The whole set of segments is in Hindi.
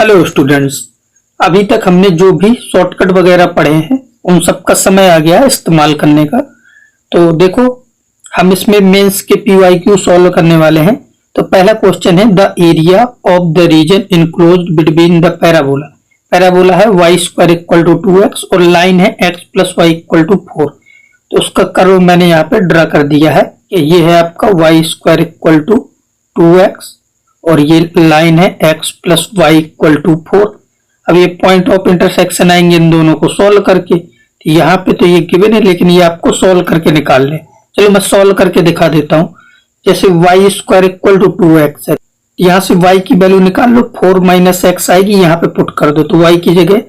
हेलो स्टूडेंट्स, अभी तक हमने जो भी शॉर्टकट वगैरह पढ़े हैं उन सब का समय आ गया है इस्तेमाल करने का। तो देखो, हम इसमें मेंस के पीवाईक्यू सॉल्व करने वाले हैं। तो पहला क्वेश्चन है the area of the region enclosed between the parabola. Parabola है y square equal to 2x और लाइन है x plus Y equal to 4। तो उसका कर्व मैंने यहाँ पे ड्रा कर दिया है कि ये है आपका y square equal to 2x और ये लाइन है x plus Y equal to 4। अब ये पॉइंट ऑफ इंटरसेक्शन आएंगे इन दोनों को सॉल्व करके। तो यहाँ पे तो ये गिवन है, लेकिन ये आपको सॉल्व करके निकाल ले। चलो मैं सॉल्व करके दिखा देता हूँ। जैसे Y square equal to 2x है, यहाँ से y की वैल्यू निकाल लो, 4 माइनस एक्स आएगी, यहाँ पे पुट कर दो। तो y की जगह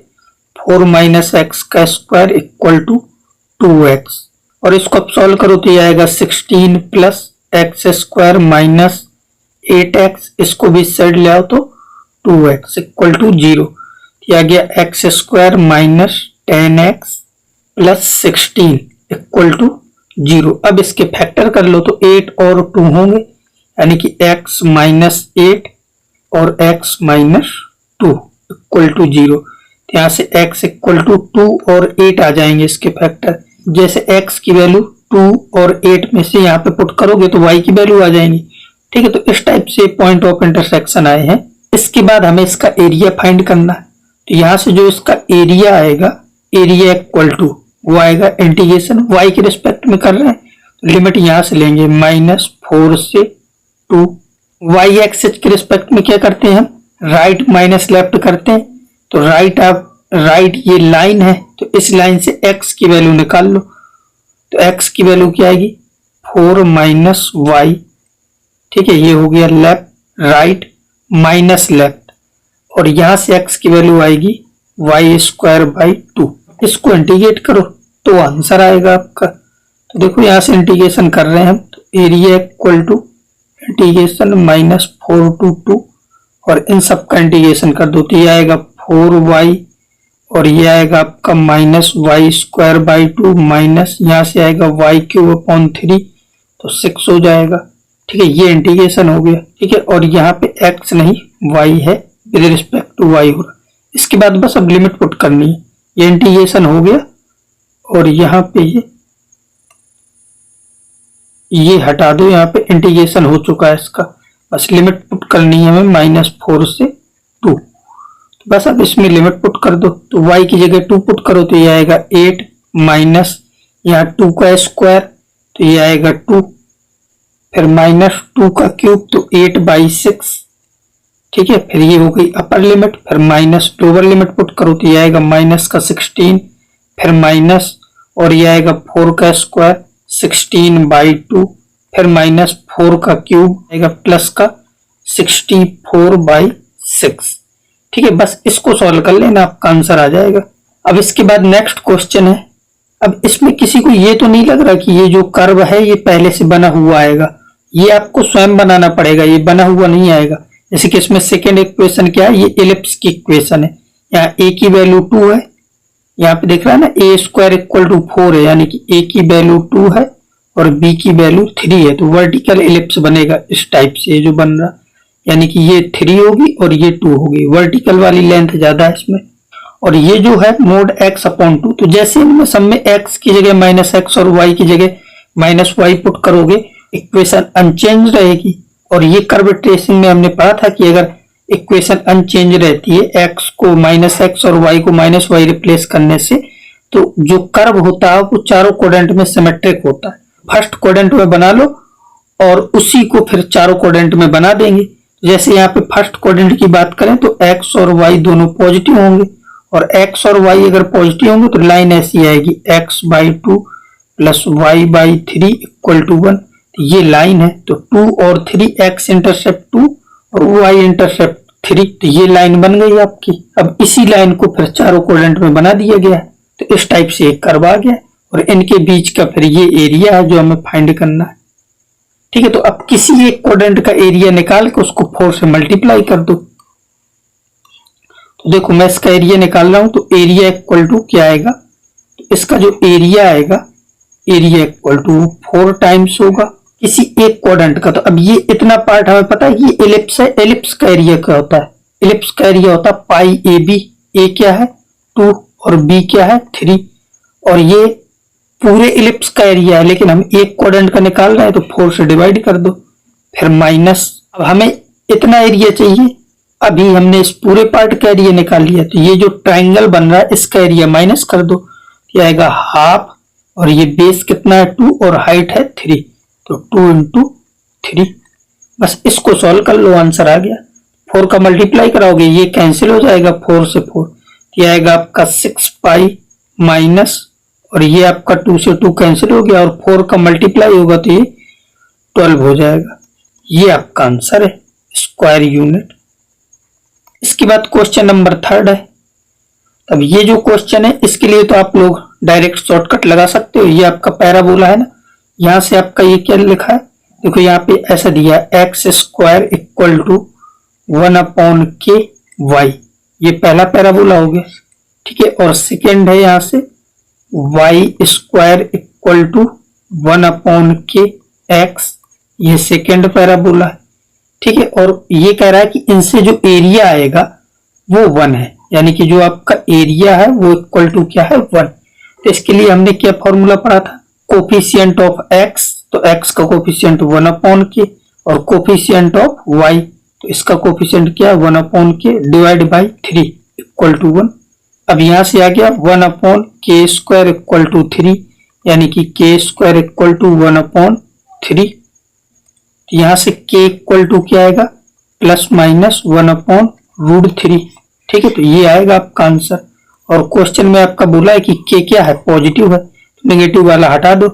4 माइनस एक्स का स्क्वायर इक्वल टू 2x और इसको अब सॉल्व करो तो ये आएगा 16 plus x square minus 8x, इसको भी साइड ले आओ तो 2x इक्वल टू 0। आ गया X square minus 10x plus 16 equal to 0। अब इसके फैक्टर कर लो तो 8 और 2 होंगे, यानी कि x माइनस 8 और x माइनस 2 इक्वल टू 0। यहाँ से x इक्वल टू 2 और 8 आ जाएंगे इसके फैक्टर। जैसे x की वैल्यू 2 और 8 में से यहाँ पे पुट करोगे तो y की वैल्यू आ जाएंगी। ठीक है, तो इस टाइप से पॉइंट ऑफ इंटरसेक्शन आए हैं। इसके बाद हमें इसका एरिया फाइंड करना है। तो यहाँ से जो इसका एरिया आएगा, एरिया इक्वल टू वो आएगा इंटीग्रेशन y के रिस्पेक्ट में कर रहे हैं, तो लिमिट यहाँ से लेंगे -4 से 2। y एक्सिस के रिस्पेक्ट में क्या करते हैं हम, राइट माइनस लेफ्ट करते हैं। तो राइट ये लाइन है, तो इस लाइन से x की वैल्यू निकाल लो। तो x की वैल्यू क्या आएगी, 4 माइनस वाई। ठीक है, ये हो गया लेफ्ट, राइट माइनस लेफ्ट, और यहां से x की वैल्यू आएगी y स्क्वायर बाई 2। इसको इंटीग्रेट करो तो आंसर आएगा आपका। तो देखो यहाँ से इंटीग्रेशन कर रहे हैं हम, तो area equal to integration -4 to 2 और इन सब का इंटीग्रेशन कर दो तो ये आएगा 4y और ये आएगा आपका minus Y square by 2 minus यहाँ से आएगा y क्यूब अपॉन 3 तो 6 हो जाएगा। ठीक है, ये इंटीग्रेशन हो गया। ठीक है, और यहाँ पे x नहीं y है, विद रिस्पेक्ट टू y हो रहा। इसके बाद बस अब लिमिट पुट करनी है। ये इंटीग्रेशन हो गया और यहाँ पे ये हटा दो, यहाँ पे इंटीग्रेशन हो चुका है इसका। बस लिमिट पुट करनी है हमें -4 से 2। तो बस अब इसमें लिमिट पुट कर दो। तो y की जगह 2 पुट करो तो ये आएगा 8 माइनस यहाँ 2 का स्क्वायर तो ये आएगा 2, फिर -2 का क्यूब तो 8/6। ठीक है, फिर ये हो गई अपर लिमिट, फिर माइनस लोअर लिमिट पुट करो तो ये आएगा माइनस का 16, फिर माइनस और ये आएगा 4 का स्क्वायर 16/2, फिर -4 का क्यूब आएगा प्लस का 64/6। ठीक है, बस इसको सॉल्व कर लेना, आपका आंसर आ जाएगा। अब इसके बाद नेक्स्ट क्वेश्चन है। अब इसमें किसी को ये तो नहीं लग रहा कि ये जो कर्व है ये पहले से बना हुआ आएगा, ये आपको स्वयं बनाना पड़ेगा, ये बना हुआ नहीं आएगा। जैसे कि इसमें सेकेंड इक्वेशन क्या है, ये एलिप्स की इक्वेशन है। यहाँ a की वैल्यू 2 है, यहाँ पे देख रहा है ना a स्क्वायर इक्वल टू 4 है, यानी कि a की वैल्यू 2 है और b की वैल्यू 3 है। तो वर्टिकल एलिप्स बनेगा इस टाइप से जो बन रहा, यानी कि ये 3 होगी और ये 2 होगी। वर्टिकल वाली लेंथ ज्यादा है इसमें। और ये जो है मोड x अपॉन 2, तो जैसे इनमें सब में x की जगह -x और y की जगह -y पुट करोगे, इक्वेशन अनचेंज रहेगी। और ये कर्व ट्रेसिंग में हमने पढ़ा था कि अगर इक्वेशन अनचेंज रहती है, x को -x और y को -y रिप्लेस करने से, तो जो कर्व होता है वो चारों क्वाड्रेंट में सिमेट्रिक होता है। फर्स्ट क्वाड्रेंट में बना लो और उसी को फिर चारों क्वाड्रेंट में बना देंगे। जैसे यहाँ पे फर्स्ट क्वाड्रेंट की बात करें तो x और y दोनों पॉजिटिव होंगे, और x और y अगर पॉजिटिव होंगे तो लाइन ऐसी आएगी x/2 plus y/3 equal to 1। ये लाइन है, तो 2 और 3 x इंटरसेप्ट 2 और y इंटरसेप्ट 3, तो ये लाइन बन गई आपकी। अब इसी लाइन को फिर चारों क्वाड्रेंट में बना दिया गया है, तो इस टाइप से एक कर्व आ गया और इनके बीच का फिर ये एरिया है जो हमें फाइंड करना है। ठीक है, तो अब किसी एक क्वाड्रेंट का एरिया निकाल के उसको 4 से मल्टीप्लाई कर दो। तो देखो मैं इसका एरिया निकाल रहा हूं, तो एरिया इक्वल टू क्या आएगा, तो इसका जो एरिया आएगा, एरिया इक्वल टू 4 टाइम्स होगा किसी एक क्वाड्रेंट का। तो अब ये इतना पार्ट हमें पता है, ये एलिप्स है, एलिप्स का एरिया क्या होता है, इलिप्स का एरिया होता है पाई ए बी। ए क्या है 2 और बी क्या है 3, और ये पूरे इलिप्स का एरिया है, लेकिन हम एक क्वाड्रेंट का निकाल रहे हैं तो 4 से डिवाइड कर दो, फिर माइनस। अब हमें इतना एरिया चाहिए, अभी हमने इस पूरे पार्ट का एरिया निकाल लिया, तो ये जो ट्राइंगल बन रहा है इसका एरिया माइनस कर दो, ये आएगा हाफ, और ये बेस कितना है 2 और हाइट है 3, तो 2 इंटू 3। बस इसको सॉल्व कर लो, आंसर आ गया। 4 का मल्टीप्लाई कराओगे ये कैंसिल हो जाएगा, 4 से 4, ये आएगा आपका 6 पाई माइनस, और ये आपका 2 से 2 कैंसिल हो गया, और 4 का मल्टीप्लाई होगा तो ये 12 हो जाएगा। ये आपका आंसर है स्क्वायर यूनिट। इसके बाद क्वेश्चन नंबर 3 है। अब ये जो क्वेश्चन है इसके लिए तो आप लोग डायरेक्ट शॉर्टकट लगा सकते हो। ये आपका पैराबोला है ना, यहां से आपका ये क्या लिखा है, देखो यहाँ पे ऐसा दिया है x square equal to 1/k/y, ये पहला पैराबोला हो गया, ठीक है। और सेकेंड है यहाँ से y square equal to 1/kx, ये सेकेंड पैराबोला है, ठीक है। और ये कह रहा है कि इनसे जो एरिया आएगा वो 1 है, यानी कि जो आपका एरिया है वो इक्वल टू क्या है 1। तो इसके लिए हमने क्या फॉर्मूला पढ़ा था, कोफिशिएंट ऑफ x, तो x का कोफिशिएंट 1/k, और कोफिशिएंट ऑफ y, तो इसका कोफिशिएंट क्या है 1/k divide by 3 equal to 1। अब यहां से आ गया 1/k² इक्वल टू 3, यानी कि k² इक्वल टू 1/3। यहां से k इक्वल टू क्या आएगा प्लस माइनस 1/√3, ठीक है। तो ये आएगा आपका आंसर। और क्वेश्चन में आपका बोला है कि k क्या है पॉजिटिव है, तो नेगेटिव वाला हटा दो,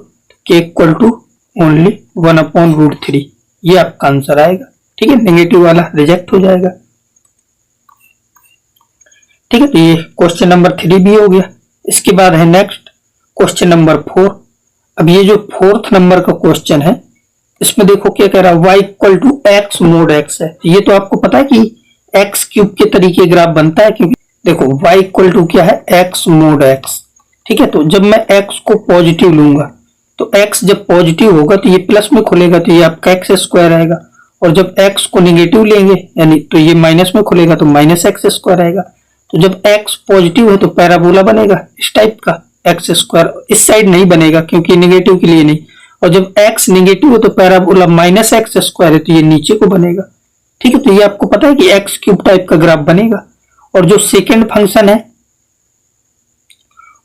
k इक्वल टू ओनली 1/√3, ये आपका आंसर आएगा, ठीक है। नेगेटिव वाला रिजेक्ट हो जाएगा, ठीक है। तो ये क्वेश्चन नंबर 3 भी हो गया। इसके बाद है नेक्स्ट क्वेश्चन नंबर 4। अब ये जो 4th नंबर का क्वेश्चन है इसमें देखो क्या कह रहा है, y equal to X mod X है। ये तो आपको पता है कि एक्स क्यूब के तरीके ग्राफ बनता है, क्योंकि देखो y इक्वल टू क्या है एक्स मोड एक्स, ठीक है। तो जब मैं x को पॉजिटिव लूंगा तो x जब पॉजिटिव होगा तो ये प्लस में खुलेगा, तो ये आपका एक्स स्क्वायर आएगा, और जब x को निगेटिव लेंगे यानी तो ये माइनस में खुलेगा तो माइनस एक्स स्क्वायर आएगा। तो जब x पॉजिटिव है तो पैराबोला बनेगा इस टाइप का, एक्स स्क्वायर इस साइड नहीं बनेगा क्योंकि निगेटिव के लिए नहीं, और जब x निगेटिव है तो पैराबोला माइनस एक्स स्क्वायर है तो ये नीचे को बनेगा, ठीक है। तो ये आपको पता है कि एक्स क्यूब टाइप का ग्राफ बनेगा। और जो सेकेंड फंक्शन है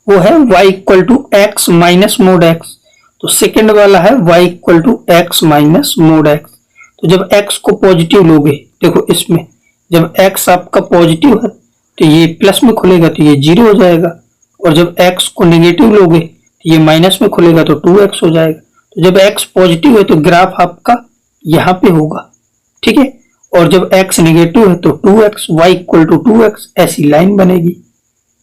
वो है y equal to X minus mod X, तो सेकेंड वाला है y equal to X minus mod X. तो जब x को पॉजिटिव लोगे, देखो इसमें जब x आपका पॉजिटिव है तो ये प्लस में खुलेगा तो ये 0 हो जाएगा, और जब x को नेगेटिव लोगे तो ये माइनस में खुलेगा तो 2x हो जाएगा। तो जब x पॉजिटिव है तो ग्राफ आपका यहाँ पे होगा, ठीक है। और जब x नेगेटिव है तो 2x, y equal to 2x, ऐसी लाइन बनेगी,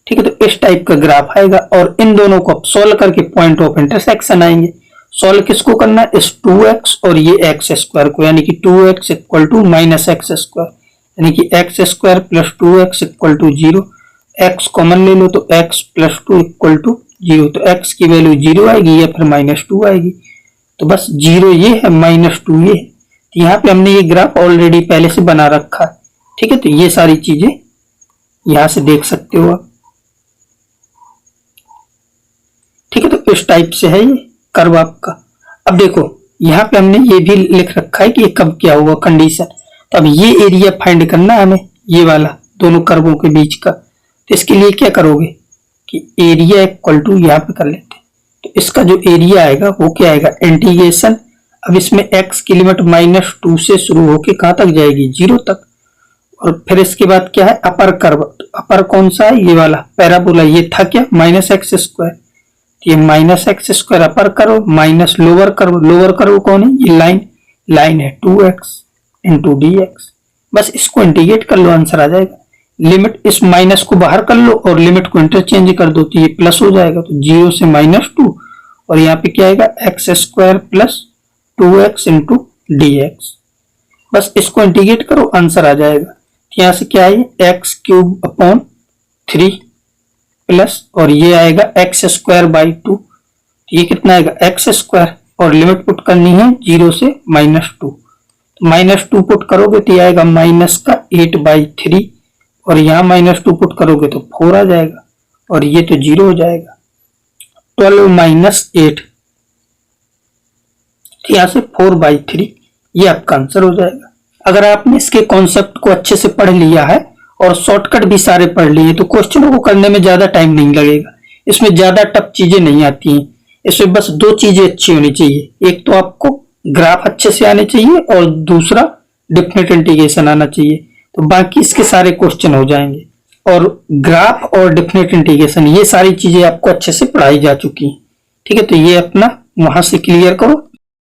ठीक है। तो इस टाइप का ग्राफ आएगा, और इन दोनों को आप सोल्व करके पॉइंट ऑफ इंटरसेक्शन आएंगे। सोल्व किसको करना है, इस 2x और ये एक्स स्क्वायर को, यानी कि 2x equal to minus X square, यानी कि X square plus 2x equal to 0। x common ले लो तो x प्लस 2 इक्वल टू 0, तो x की वैल्यू 0 आएगी या फिर -2 आएगी। तो बस 0 ये है, -2 ये है। तो यहाँ पे हमने ये ग्राफ ऑलरेडी पहले से बना रखा है, ठीक है। तो ये सारी चीजें यहां से देख सकते हो आप, ठीक है। तो इस टाइप से है ये कर्व आपका। अब देखो यहाँ पे हमने ये भी लिख रखा है कि ये कब क्या होगा कंडीशन। तो अब ये एरिया फाइंड करना है हमें, ये वाला दोनों कर्वों के बीच का। तो इसके लिए क्या करोगे कि एरिया इक्वल टू यहाँ पे कर लेते हैं, तो इसका जो एरिया आएगा वो क्या आएगा इंटीग्रेशन। अब इसमें x की लिमिट -2 से शुरू होके कहां तक जाएगी 0 तक, और फिर इसके बाद क्या है अपर कर्व। अपर कौन सा है, ये वाला पैराबोला, ये था क्या -x², ये -x² upper curve minus lower curve. Lower curve कौन है, ये लाइन है 2x इंटू dx। बस इसको इंटीग्रेट कर लो, आंसर आ जाएगा। लिमिट इस माइनस को बाहर कर लो और लिमिट को इंटरचेंज कर दो तो ये प्लस हो जाएगा, तो 0 से -2, और यहाँ पे क्या आएगा x² plus 2x into dx। बस इसको इंटीग्रेट करो, आंसर आ जाएगा। यहाँ से क्या है x³/3 प्लस, और ये आएगा x²/2, ये कितना आएगा x², और लिमिट पुट करनी है 0 से -2, तो -2 पुट करोगे तो ये आएगा -8/3 और यहाँ -2 पुट करोगे तो 4 आ जाएगा और ये तो 0 हो जाएगा। 12 - 8 तो यहाँ से 4/3 ये आपका आंसर हो जाएगा। अगर आपने इसके कॉन्सेप्ट को अच्छे से पढ़ लिया है और शॉर्टकट भी सारे पढ़ लिए तो क्वेश्चनों को करने में ज्यादा टाइम नहीं लगेगा। इसमें ज्यादा टफ चीजें नहीं आती हैं। इसमें बस 2 चीजें अच्छी होनी चाहिए, एक तो आपको ग्राफ अच्छे से आने चाहिए और दूसरा डेफिनेट इंटीग्रेशन आना चाहिए, तो बाकी इसके सारे क्वेश्चन हो जाएंगे। और ग्राफ और डेफिनेट इंटीग्रेशन ये सारी चीजें आपको अच्छे से पढ़ाई जा चुकी हैं। ठीक है, तो ये अपना वहां से क्लियर करो।